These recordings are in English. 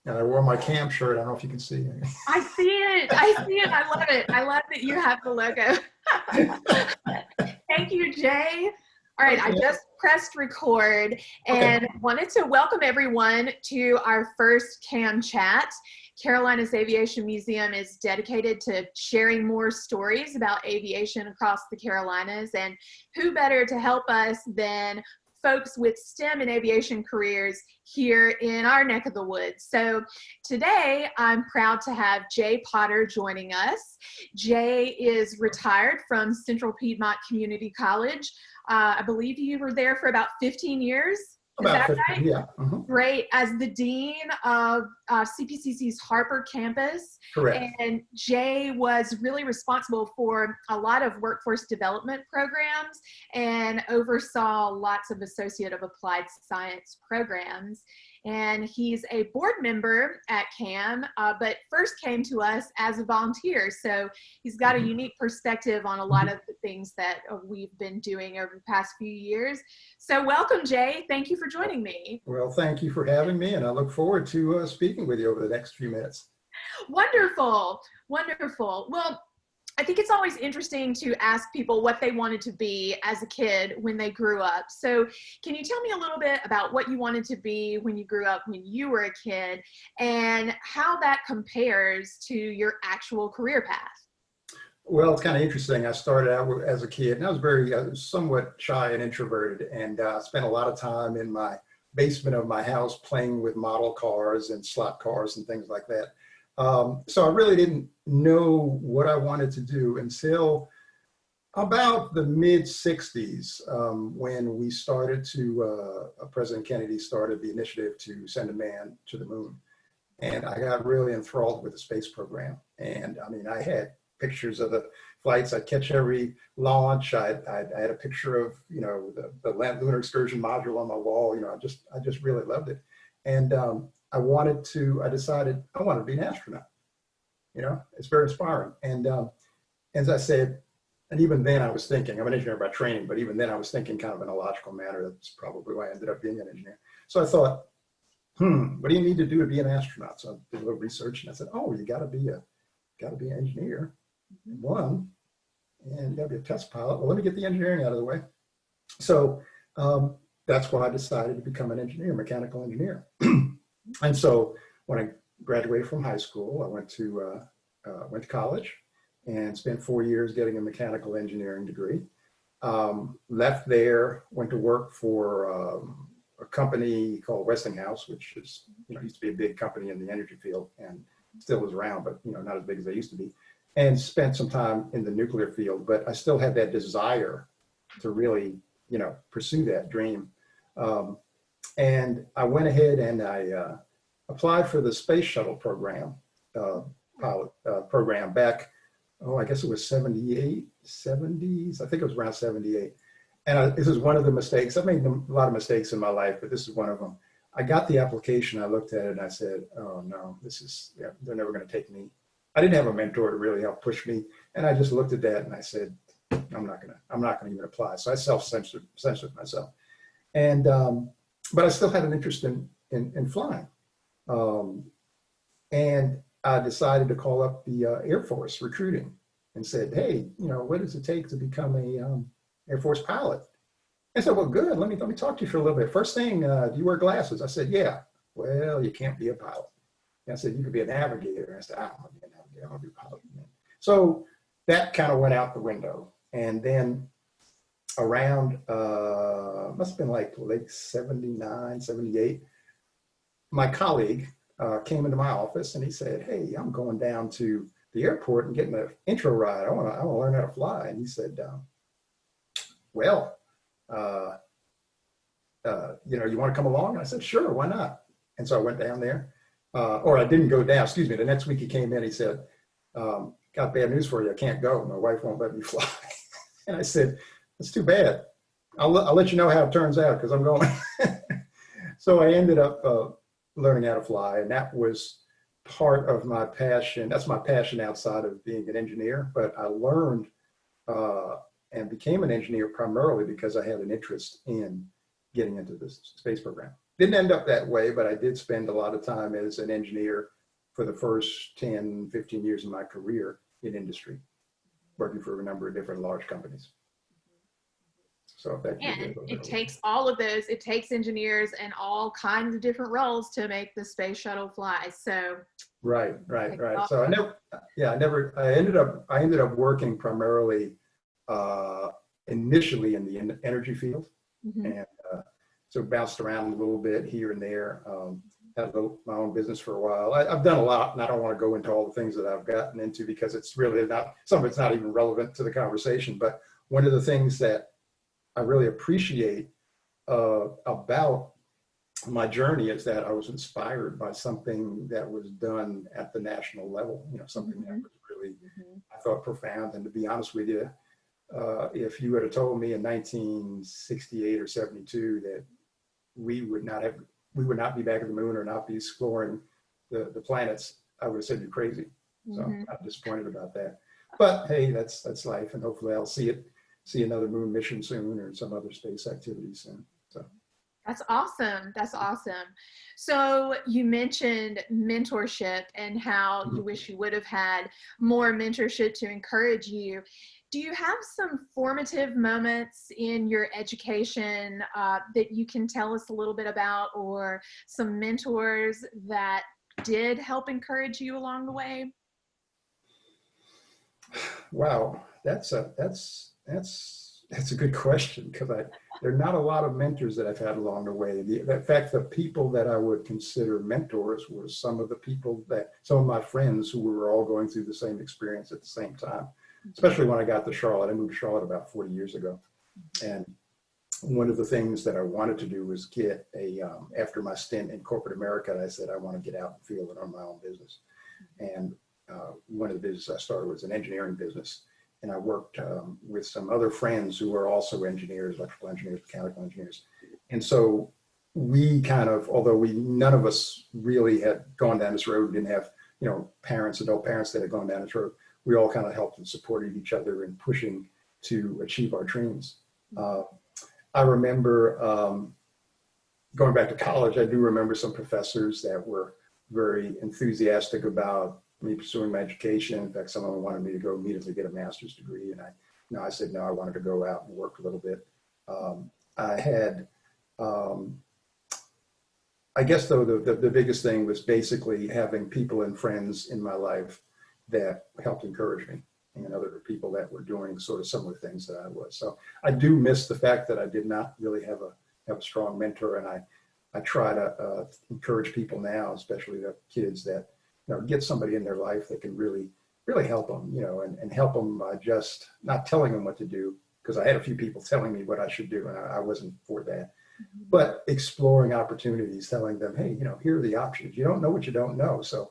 And I wore my cam shirt. I don't know if you can see. I see it. I see it. I love it. I love that you have the logo. Thank you, Jay. All right, I just pressed record and wanted to welcome everyone to our first CAM chat. Carolina's Aviation Museum is dedicated to sharing more stories about aviation across the Carolinas, and who better to help us than folks with STEM and aviation careers here in our neck of the woods. So today I'm proud to have Jay Potter joining us. Jay is retired from Central Piedmont Community College. I believe you were there for about 15 years. About 15, right? Yeah. Great. As the Dean of CPCC's Harper campus. Correct. And Jay was really responsible for a lot of workforce development programs and oversaw lots of associate of applied science programs. And he's a board member at CAM, but first came to us as a volunteer. So he's got a unique perspective on a lot of the things that we've been doing over the past few years. So welcome, Jay. Thank you for joining me. Well, thank you for having me, and I look forward to speaking with you over the next few minutes. Wonderful. Wonderful. Well, I think it's always interesting to ask people what they wanted to be as a kid when they grew up. So can you tell me a little bit about what you wanted to be when you grew up, when you were a kid, and how that compares to your actual career path? Well, it's kind of interesting. I started out as a kid, and I was somewhat shy and introverted, and I spent a lot of time in my basement of my house playing with model cars and slot cars and things like that. So I really didn't know what I wanted to do until about the mid-60s, when we started to, President Kennedy started the initiative to send a man to the moon. And I got really enthralled with the space program. And I mean, I had pictures of the flights I'd catch every launch. I had a picture of, you know, the lunar excursion module on my wall. You know, I just really loved it. And I decided I wanted to be an astronaut. You know, it's very inspiring. And as I said, and even then I was thinking, I'm an engineer by training, but even then I was thinking kind of in a logical manner. That's probably why I ended up being an engineer. So I thought, what do you need to do to be an astronaut? So I did a little research and I said, oh, you gotta be an engineer, one, and you gotta be a test pilot. Well, let me get the engineering out of the way. So that's why I decided to become an engineer, mechanical engineer. And so when I graduated from high school, I went to college and spent 4 years getting a mechanical engineering degree. Left there, went to work for a company called Westinghouse, which is, you know, used to be a big company in the energy field and still is around, but, you know, not as big as they used to be. And spent some time in the nuclear field, but I still had that desire to really, you know, pursue that dream. And I went ahead and I applied for the space shuttle program, pilot program back, I guess it was 70s. I think it was around 78. And this is one of the mistakes. I've made a lot of mistakes in my life, but this is one of them. I got the application, I looked at it and I said, oh no, they're never gonna take me. I didn't have a mentor to really help push me. And I just looked at that and I said, I'm not gonna even apply. So I self-censored myself. And, but I still had an interest in flying. And I decided to call up the Air Force recruiting and said, hey, you know, what does it take to become a Air Force pilot? I said, well, good, let me talk to you for a little bit. First thing, do you wear glasses? I said, yeah. Well, you can't be a pilot. And I said, you could be a navigator. I said, I don't want to be a navigator, I want to be a pilot. So that kind of went out the window. And then around, must have been like late 79, 78, my colleague came into my office and he said, hey, I'm going down to the airport and getting an intro ride. I want to learn how to fly. And he said, well, you know, you want to come along? And I said, sure, why not? And so I went down there, or I didn't go down, excuse me. The next week he came in, he said, got bad news for you. I can't go. My wife won't let me fly. And I said, that's too bad. I'll let you know how it turns out because I'm going. So I ended up learning how to fly, and that was part of my passion. That's my passion outside of being an engineer, but I learned and became an engineer primarily because I had an interest in getting into this space program. Didn't end up that way, but I did spend a lot of time as an engineer for the first 10, 15 years of my career in industry, working for a number of different large companies. So if that gives you a And little bit it of takes all of those, it takes engineers and all kinds of different roles to make the space shuttle fly. So right. So I ended up working primarily initially in the energy field, and so bounced around a little bit here and there. Had my own business for a while. I've done a lot, and I don't want to go into all the things that I've gotten into because it's really not, some of it's not even relevant to the conversation. But one of the things that I really appreciate about my journey is that I was inspired by something that was done at the national level, something that was really, I thought, profound. And to be honest with you, if you would have told me in 1968 or 72 that we would not be back at the moon or not be exploring the planets, I would have said you're crazy. So I'm disappointed about that. But hey, that's life, and hopefully I'll see another moon mission soon or some other space activity soon. So that's awesome. That's awesome. So you mentioned mentorship and how you wish you would have had more mentorship to encourage you. Do you have some formative moments in your education that you can tell us a little bit about, or some mentors that did help encourage you along the way? Wow, that's a good question, because there are not a lot of mentors that I've had along the way. In fact, the people that I would consider mentors were some of my friends who were all going through the same experience at the same time. Especially when I got to Charlotte. I moved to Charlotte about 40 years ago. And one of the things that I wanted to do was get after my stint in corporate America, I said, I want to get out and feel it on my own business. And one of the businesses I started was an engineering business. And I worked with some other friends who were also engineers, electrical engineers, mechanical engineers. And so we kind of, although none of us really had gone down this road, didn't have, adult parents that had gone down this road, we all kind of helped and supported each other in pushing to achieve our dreams. I remember going back to college, I do remember some professors that were very enthusiastic about me pursuing my education. In fact, some of them wanted me to go immediately get a master's degree. And I said, no, I wanted to go out and work a little bit. I had, I guess though, the biggest thing was basically having people and friends in my life that helped encourage me, and other people that were doing sort of similar things that I was. So I do miss the fact that I did not really have a strong mentor, and I try to encourage people now, especially the kids, that get somebody in their life that can really help them, and help them by just not telling them what to do, because I had a few people telling me what I should do, and I wasn't for that. But exploring opportunities, telling them, hey, here are the options. You don't know what you don't know. So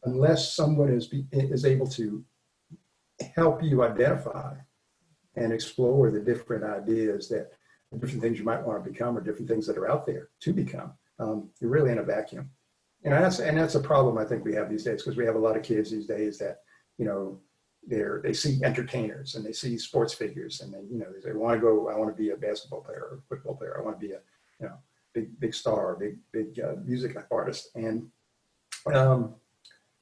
unless someone is able to help you identify and explore the different ideas, the different things you might want to become, or different things that are out there to become, you're really in a vacuum. And that's a problem I think we have these days, because we have a lot of kids these days that, they see entertainers and they see sports figures, and they say, I want to be a basketball player or a football player. I want to be a big star, big music artist.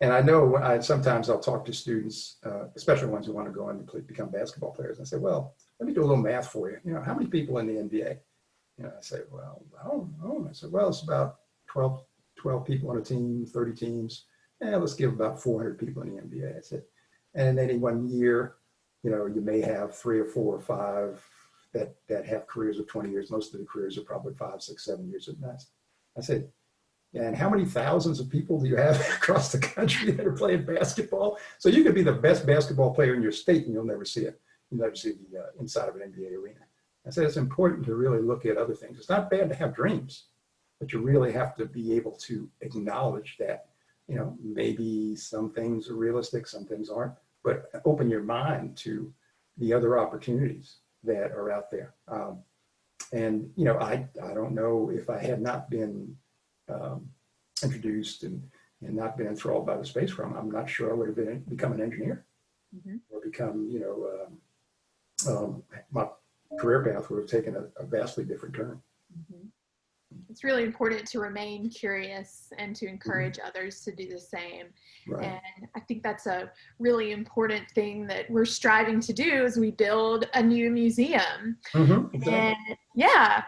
And I know sometimes I'll talk to students, especially ones who want to go on to become basketball players. And I say, well, let me do a little math for you. How many people in the NBA? I say, well, I don't know. I said, well, it's about 12 people on a team, 30 teams. Let's give about 400 people in the NBA. I said, and in any one year, you may have 3 or 4 or 5 that have careers of 20 years. Most of the careers are probably 5, 6, 7 years at best. I said, and how many thousands of people do you have across the country that are playing basketball? So you could be the best basketball player in your state, and you'll never see it. You'll never see the inside of an NBA arena. I said it's important to really look at other things. It's not bad to have dreams, but you really have to be able to acknowledge that, maybe some things are realistic, some things aren't, but open your mind to the other opportunities that are out there. And I don't know, if I had not been introduced and not been enthralled by the space realm, I'm not sure I would have become an engineer, or become, my career path would have taken a vastly different turn. It's really important to remain curious and to encourage others to do the same. Right. And I think that's a really important thing that we're striving to do as we build a new museum. Exactly. And yeah,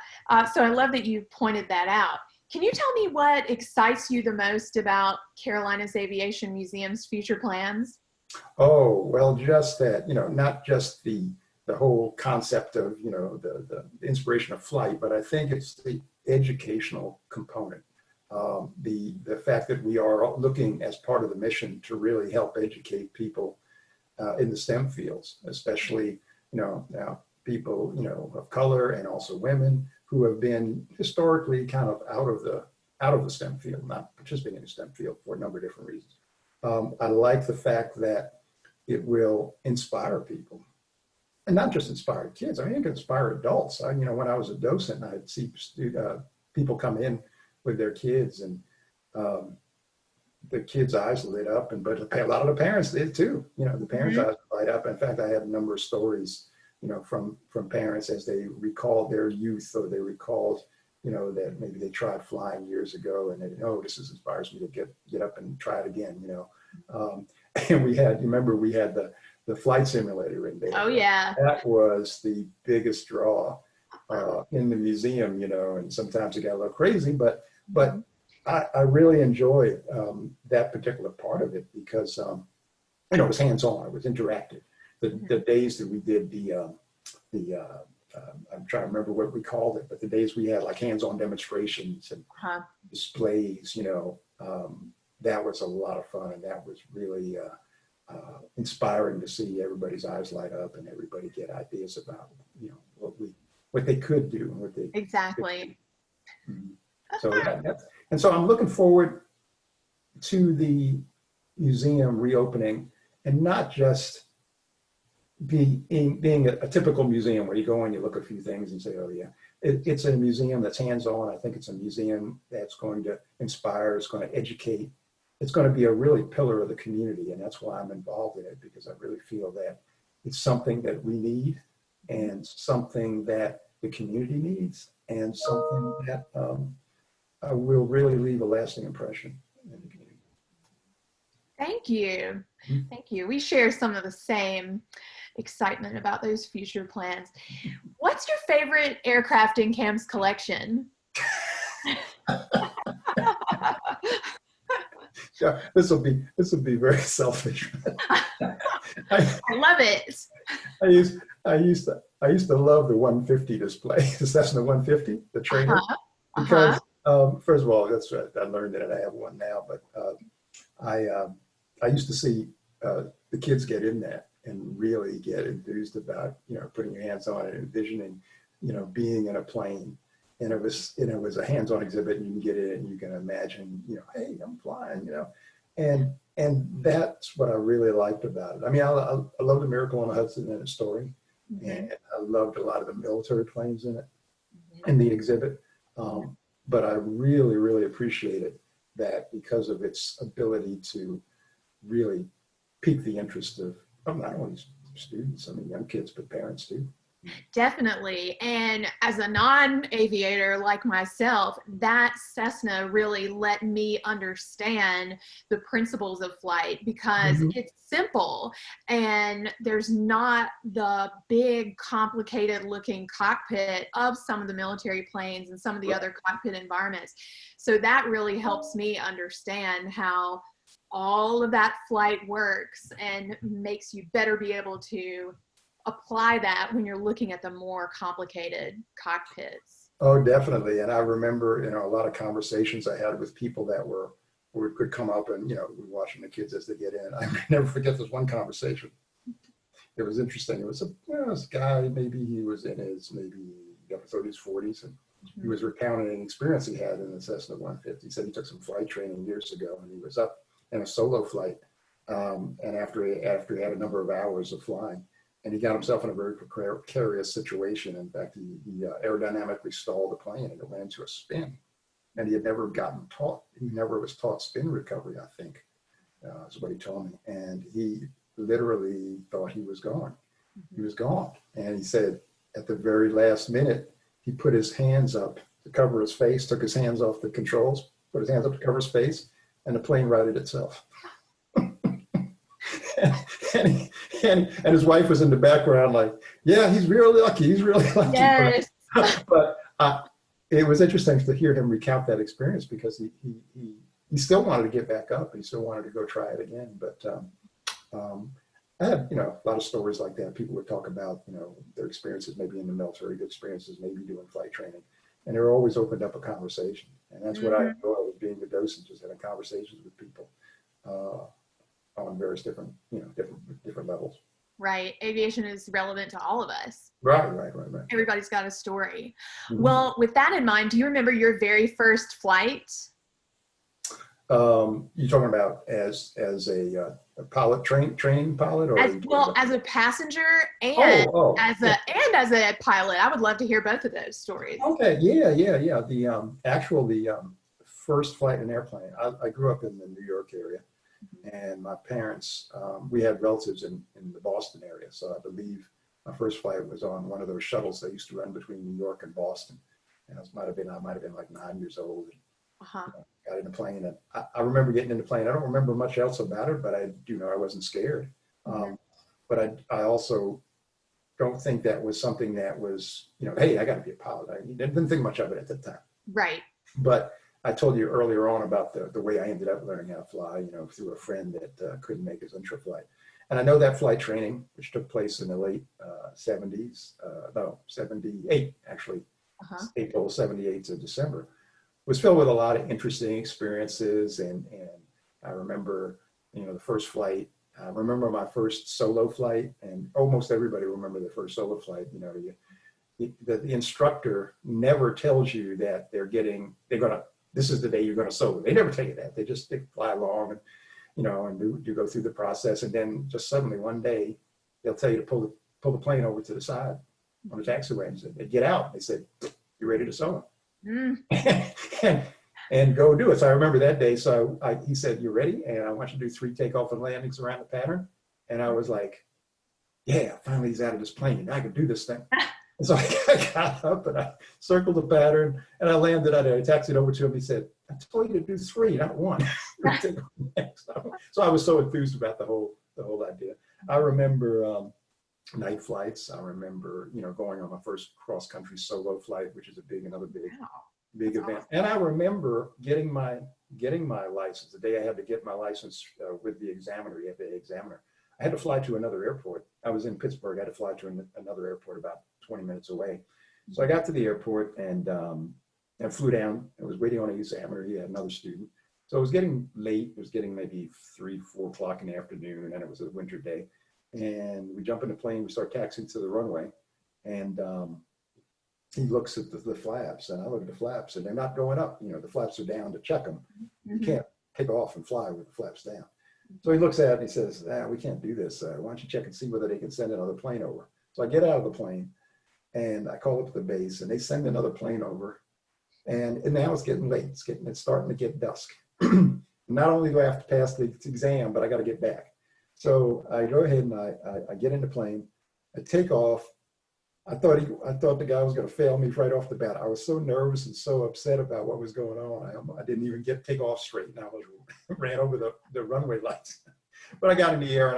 so I love that you pointed that out. Can you tell me what excites you the most about Carolina's Aviation Museum's future plans? Oh, well, just that, not just the whole concept of, the inspiration of flight, but I think it's the educational component. The fact that we are looking as part of the mission to really help educate people in the STEM fields, especially, now people, of color and also women who have been historically kind of out of the STEM field, not participating in the STEM field for a number of different reasons. I like the fact that it will inspire people, and not just inspire kids. I mean, it can inspire adults. When I was a docent, I'd see people come in with their kids, and the kids' eyes lit up, but a lot of the parents did too. The parents' eyes light up. In fact, I had a number of stories, from parents as they recalled their youth, or they recalled, that maybe they tried flying years ago, and they, oh, this inspires me to get up and try it again. And we had the flight simulator in there. Oh yeah. That was the biggest draw in the museum, and sometimes it got a little crazy, but I really enjoyed that particular part of it because, it was hands-on, it was interactive. The days that we did I'm trying to remember what we called it, but the days we had like hands-on demonstrations and displays, that was a lot of fun, and that was really inspiring to see everybody's eyes light up and everybody get ideas about what they could do and what they exactly. So so I'm looking forward to the museum reopening, and not just being a typical museum where you go and you look at a few things and say, oh yeah. It's a museum that's hands-on. I think it's a museum that's going to inspire, it's going to educate, it's going to be a really pillar of the community, and that's why I'm involved in it, because I really feel that it's something that we need, and something that the community needs, and something that will really leave a lasting impression in the community. Thank you. Thank you. We share some of the same excitement about those future plans. What's your favorite aircraft in Cam's collection? Yeah, this will be very selfish. I love it. I used to love the 150 display, the Cessna 150, the trainer, because first of all, that's right, I learned it, and I have one now. But I used to see the kids get in that and really get enthused about putting your hands on it and envisioning being in a plane. And it was a hands-on exhibit, and you can get in and you can imagine, hey, I'm flying, and that's what I really liked about it. I mean, I love the Miracle on the Hudson and its story, and I loved a lot of the military planes in it, in the exhibit. But I really, really appreciated that because of its ability to really pique the interest of not only students, I mean, young kids, but parents too. Definitely. And as a non-aviator like myself, that Cessna really let me understand the principles of flight, because it's simple and there's not the big complicated looking cockpit of some of the military planes and some of the other cockpit environments. So that really helps me understand how all of that flight works, and makes you better be able to apply that when you're looking at the more complicated cockpits. Oh, definitely. And I remember, a lot of conversations I had with people that could come up and, we're watching the kids as they get in. I never forget this one conversation. It was interesting. It was this guy, maybe he was in his maybe 30s, 40s, and he was recounting an experience he had in the Cessna 150. He said he took some flight training years ago, and he was up in a solo flight. And after he had a number of hours of flying, and he got himself in a very precarious situation. In fact, he aerodynamically stalled the plane, and it went into a spin. And he had never was taught spin recovery, I think, is what he told me. And he literally thought he was gone. He was gone. And he said at the very last minute, he put his hands up to cover his face, took his hands off the controls, put his hands up to cover his face, and the plane righted itself. and, and his wife was in the background like, yeah, he's really lucky. He's really lucky. Yes. But it was interesting to hear him recount that experience because he still wanted to get back up. He still wanted to go try it again. But I had, a lot of stories like that. People would talk about, their experiences, maybe in the military, good experiences, maybe doing flight training. And they were always opened up a conversation. And that's what I enjoy, was being a docent, just having conversations with people on various different levels. Right. Aviation is relevant to all of us. Right. Everybody's got a story. Mm-hmm. Well, with that in mind, do you remember your very first flight? You talking about as a pilot, training pilot, or as a passenger and as a pilot? I would love to hear both of those stories. Okay, yeah. The first flight in an airplane. I grew up in the New York area, and my parents, we had relatives in the Boston area, so I believe my first flight was on one of those shuttles that used to run between New York and Boston, and I might have been like 9 years old. Got in the plane, and I remember getting in the plane. I don't remember much else about it, but I do know I wasn't scared. But I also don't think that was something that was, hey, I got to be a pilot. I didn't think much of it at the time. Right. But I told you earlier on about the way I ended up learning how to fly, through a friend that couldn't make his intra flight. And I know that flight training, which took place in the late 70s, 78, actually, April 78 to December, was filled with a lot of interesting experiences. And I remember, the first flight. I remember my first solo flight, and almost everybody remember their first solo flight. The instructor never tells you that this is the day you're going to solo. They never tell you that. They fly along and, and do go through the process. And then just suddenly one day they'll tell you to pull the plane over to the side on the taxiway and they get out. They said, "You ready to solo?" and go do it. So I remember that day. So he said, "You ready? And I want you to do 3 takeoff and landings around the pattern." And I was like, "Yeah, finally he's out of this plane. I can do this thing." And so I got up and I circled the pattern and I landed on it. I taxied over to him. He said, "I told you to do 3, not 1. So I was so enthused about the whole idea. I remember night flights. I remember, going on my first cross-country solo flight, which is another big event. And I remember getting my license the day I had to get my license with the examiner, the FAA examiner. I had to fly to another airport. I was in Pittsburgh. I had to fly to another airport about 20 minutes away. So I got to the airport and flew down. I was waiting on an examiner. He had another student. So it was getting late. It was getting maybe 3, 4 o'clock in the afternoon, and it was a winter day. And we jump in the plane. We start taxiing to the runway, and he looks at the flaps, and I look at the flaps, and they're not going up. The flaps are down to check them. You can't take off and fly with the flaps down. So he looks at it and he says, "We can't do this. Why don't you check and see whether they can send another plane over?" So I get out of the plane and I call up the base, and they send another plane over. And now it's getting late. It's starting to get dusk. Not only do I have to pass the exam, but I got to get back. So I go ahead and I get in the plane. I take off. I thought the guy was going to fail me right off the bat. I was so nervous and so upset about what was going on. I didn't even take off straight, and I ran over the runway lights. But I got in the air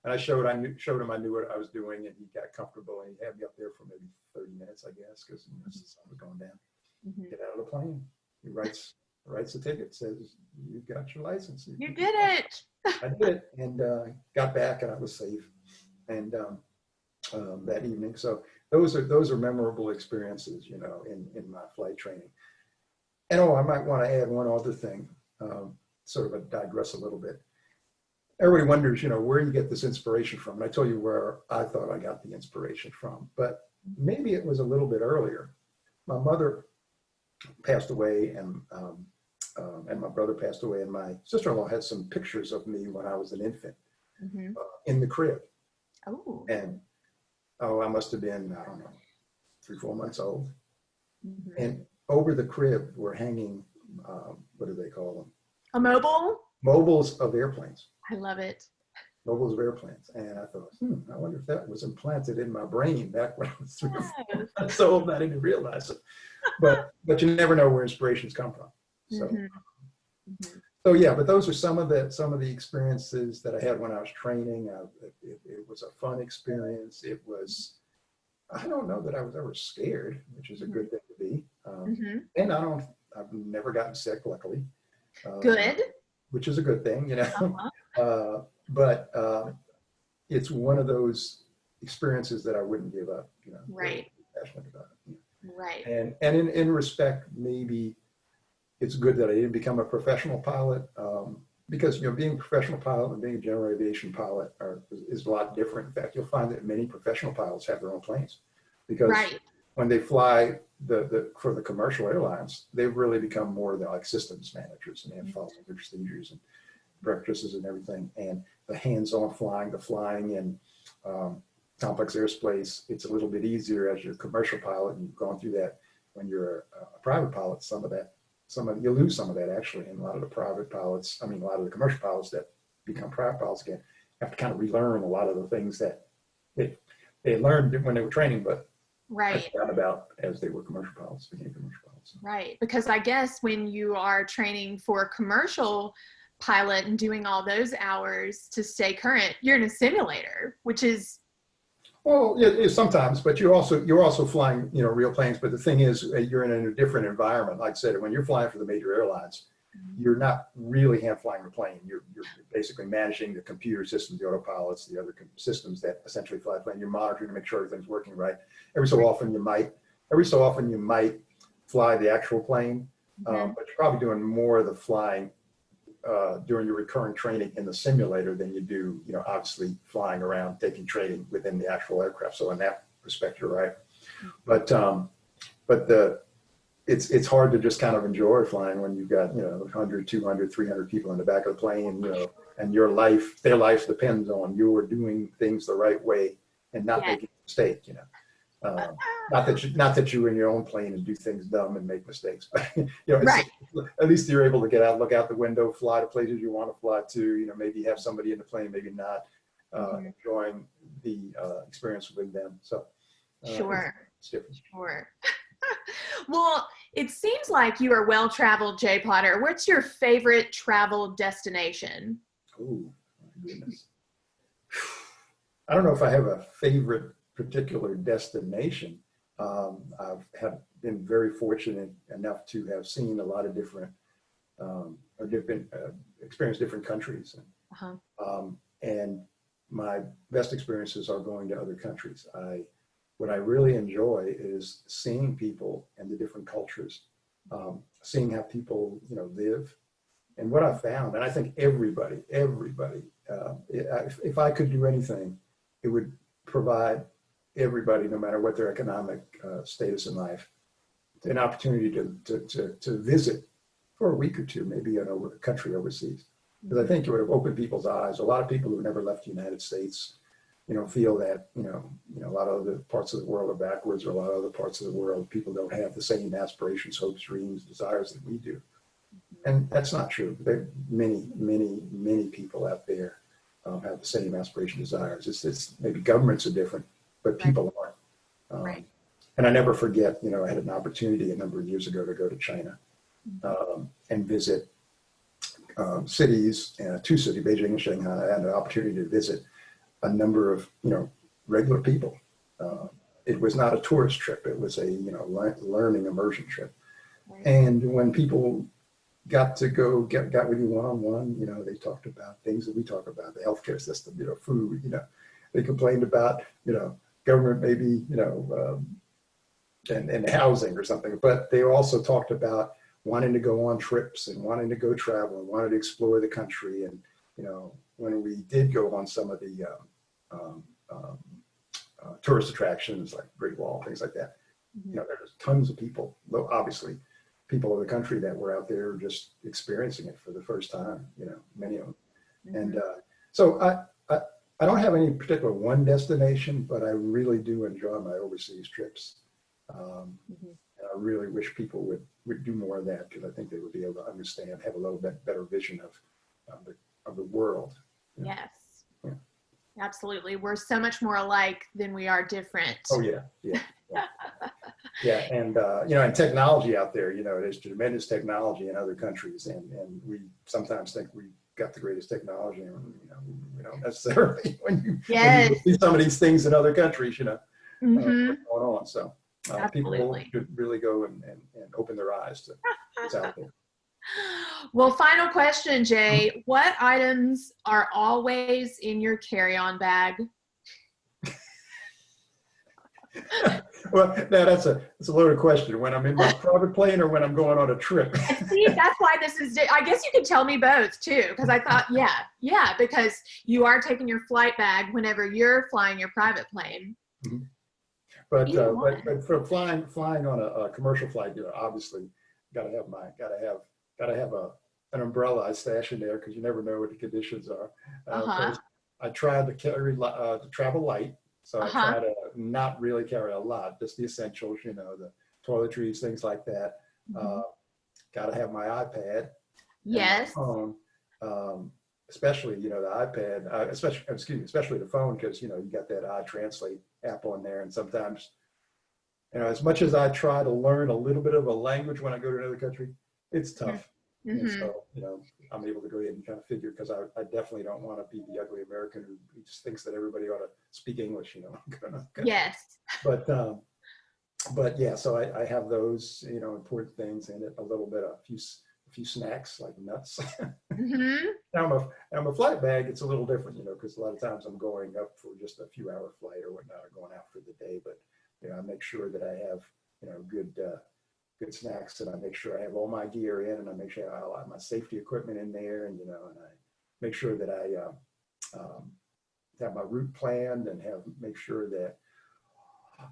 and I showed him I knew what I was doing, and he got comfortable, and he had me up there for maybe 30 minutes, I guess, because the sun was going down. Get out of the plane. He writes the ticket, says, "You got your license." You did it. I did it, and got back, and I was safe. And that evening, so those are memorable experiences, in my flight training. And I might want to add one other thing, sort of digress a little bit. Everybody wonders, where you get this inspiration from. And I told you where I thought I got the inspiration from, but maybe it was a little bit earlier. My mother passed away, and my brother passed away, and my sister-in-law had some pictures of me when I was an infant in the crib. Oh. And I must have been, I don't know, 3, 4 months old. And over the crib were hanging, what do they call them? A mobile? Mobiles of airplanes. I love it. Nobles of airplanes. And I thought, I wonder if that was implanted in my brain back when I was 3 or 4. Yes. So old I didn't realize it. But you never know where inspirations come from. So. So yeah, but those are some of the experiences that I had when I was training. It was a fun experience. It was, I don't know that I was ever scared, which is a good thing to be. And I've never gotten sick, luckily. Good. Which is a good thing, you know. But it's one of those experiences that I wouldn't give up, you know. Right. Passionate about it. Right. And in respect, maybe it's good that I didn't become a professional pilot, because, you know, being a professional pilot and being a general aviation pilot is a lot different. In fact, you'll find that many professional pilots have their own planes, because when they fly for the commercial airlines, they've really become more than like systems managers, and they have follows their procedures and practices and everything. And the hands-on flying, the flying in complex airspace, it's a little bit easier as you're a commercial pilot, and you've gone through that. When you're a private pilot, you lose some of that actually. And a lot of the private pilots, a lot of the commercial pilots that become private pilots again, have to kind of relearn a lot of the things that they learned when they were training, but forgot about as they were commercial pilots, became commercial pilots. Right, because I guess when you are training for a commercial pilot and doing all those hours to stay current, you're in a simulator, which is. Well, yeah, sometimes, but you're also flying, you know, real planes. But the thing is, you're in a different environment. Like I said, when you're flying for the major airlines, you're not really hand flying the plane. You're basically managing the computer systems, the autopilots, the other systems that essentially fly the plane. You're monitoring to make sure everything's working right. Every so often you might fly the actual plane, but you're probably doing more of the flying during your recurring training in the simulator than you do, you know, obviously flying around, taking training within the actual aircraft. So in that respect, you're right. But it's hard to just kind of enjoy flying when you've got, you know, 100, 200, 300 people in the back of the plane, you know, and their life depends on you're doing things the right way and not making a mistake, you know. Not that you're in your own plane and do things dumb and make mistakes, but you know, at least you're able to get out, look out the window, fly to places you want to fly to. You know, maybe have somebody in the plane, maybe not, enjoying the experience with them. So it's different. Sure. Well, it seems like you are well traveled, Jay Potter. What's your favorite travel destination? Oh my goodness. I don't know if I have a favorite particular destination. I've been very fortunate enough to have seen a lot of different, experienced different countries. And my best experiences are going to other countries. What I really enjoy is seeing people and the different cultures, seeing how people, you know, live. And what I found, and I think everybody, if I could do anything, it would provide everybody, no matter what their economic status in life, an opportunity to visit for a week or two, maybe in a country overseas. Because I think it would have opened people's eyes. A lot of people who never left the United States, you know, feel that, you know, a lot of other parts of the world are backwards, or a lot of other parts of the world, people don't have the same aspirations, hopes, dreams, desires that we do. And that's not true. There are many people out there have the same aspirations, desires. It's maybe governments are different, but people aren't. And I never forget, you know, I had an opportunity a number of years ago to go to China and visit cities, two cities, Beijing and Shanghai. I had an opportunity to visit a number of, you know, regular people. It was not a tourist trip. It was a, you know, learning immersion trip. And when people got to got with you one-on-one, you know, they talked about things that we talk about, the healthcare system, you know, food, you know, they complained about, you know, government maybe, you know, and housing or something, but they also talked about wanting to go on trips and wanting to go travel and wanted to explore the country. And, you know, when we did go on some of the tourist attractions like Great Wall, things like that, you know, there's tons of people, though obviously people of the country that were out there just experiencing it for the first time, you know, many of them. And so I don't have any particular one destination, but I really do enjoy my overseas trips. And I really wish people would do more of that, because I think they would be able to understand, have a little bit better vision of the world. Yes. Absolutely. We're so much more alike than we are different. Oh yeah, yeah, yeah. Yeah, and and technology out there, there's tremendous technology in other countries, and we sometimes think we got the greatest technology, and we don't necessarily when Yes. you see some of these things in other countries, what's going on. So people should really go and open their eyes to what's out there. Well, final question, Jay. What items are always in your carry-on bag? Well, now that's a loaded question. When I'm in my private plane or when I'm going on a trip? See, that's why this is, I guess you could tell me both too, because I thought, yeah, because you are taking your flight bag whenever you're flying your private plane. Mm-hmm. But for flying on a commercial flight, obviously gotta have an umbrella I stash in there because you never know what the conditions are. I tried to carry to travel light, so I try to not really carry a lot, just the essentials, the toiletries, things like that. Gotta have my iPad. Yes. My phone, especially the iPad, especially the phone, because you got that iTranslate app on there, and sometimes as much as I try to learn a little bit of a language when I go to another country, it's tough. And so I'm able to go ahead and kind of figure, because I definitely don't want to be the ugly American who just thinks that everybody ought to speak English. Yes. But yeah, so I have those important things in it, a little bit, a few snacks like nuts. Now I'm a flight bag, it's a little different, because a lot of times I'm going up for just a few hour flight or whatnot, or going out for the day. But I make sure that I have good snacks, and I make sure I have all my gear in, and I make sure I have my safety equipment in there, and and I make sure that I have my route planned, and make sure that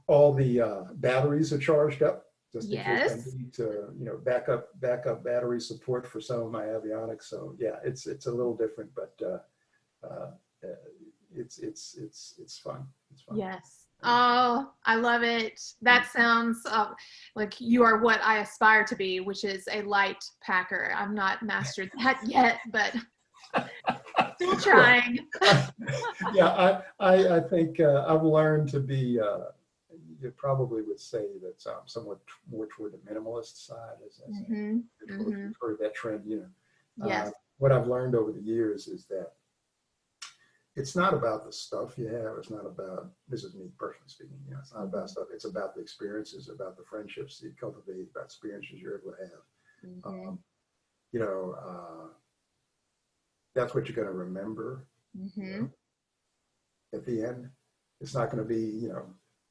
all the batteries are charged up, just in case I need to, backup battery support for some of my avionics. So yeah, it's a little different, but it's fun. It's fun. Yes. Oh, I love it. That sounds like you are what I aspire to be, which is a light packer. I've not mastered that yet, but still trying. Yeah, I think I've learned to be, you probably would say that I'm somewhat more toward the minimalist side. You've heard that trend, Yes. What I've learned over the years is that it's not about the stuff you have. It's not about, this is me personally speaking, it's not about stuff. It's about the experiences, about the friendships you cultivate, about experiences you're able to have. That's what you're going to remember at the end. It's not going to be,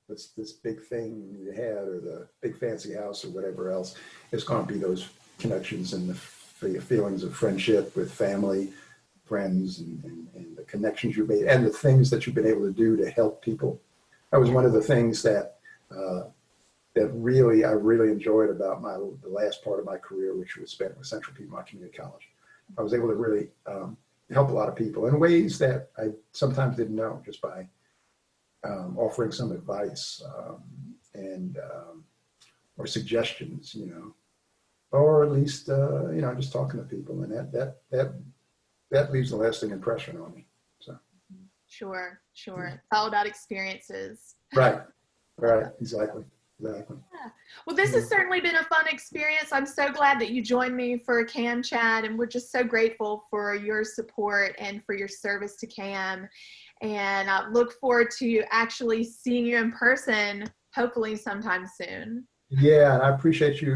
this big thing you had, or the big fancy house, or whatever else. It's going to be those connections and the feelings of friendship with family, friends, and the connections you made, and the things that you've been able to do to help people. That was one of the things that I really enjoyed about the last part of my career, which was spent with Central Piedmont Community College. I was able to really help a lot of people in ways that I sometimes didn't know, just by offering some advice or suggestions, or at least just talking to people, and that leaves a lasting impression on me. So sure, it's all about experiences. Right, exactly. Yeah. Well, this has certainly been a fun experience. I'm so glad that you joined me for a CAM chat, and we're just so grateful for your support and for your service to CAM. And I look forward to actually seeing you in person, hopefully sometime soon. Yeah, and I appreciate you,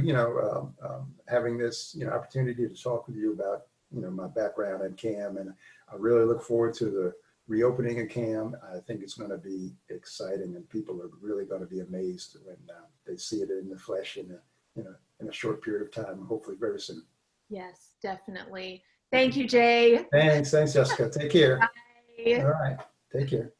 having this, opportunity to talk with you about, my background in CAM, and I really look forward to the reopening of CAM. I think it's going to be exciting, and people are really going to be amazed when they see it in the flesh in a short period of time, hopefully very soon. Yes, definitely. Thank you, Jay. Thanks, Jessica. Take care. Bye. All right, take care.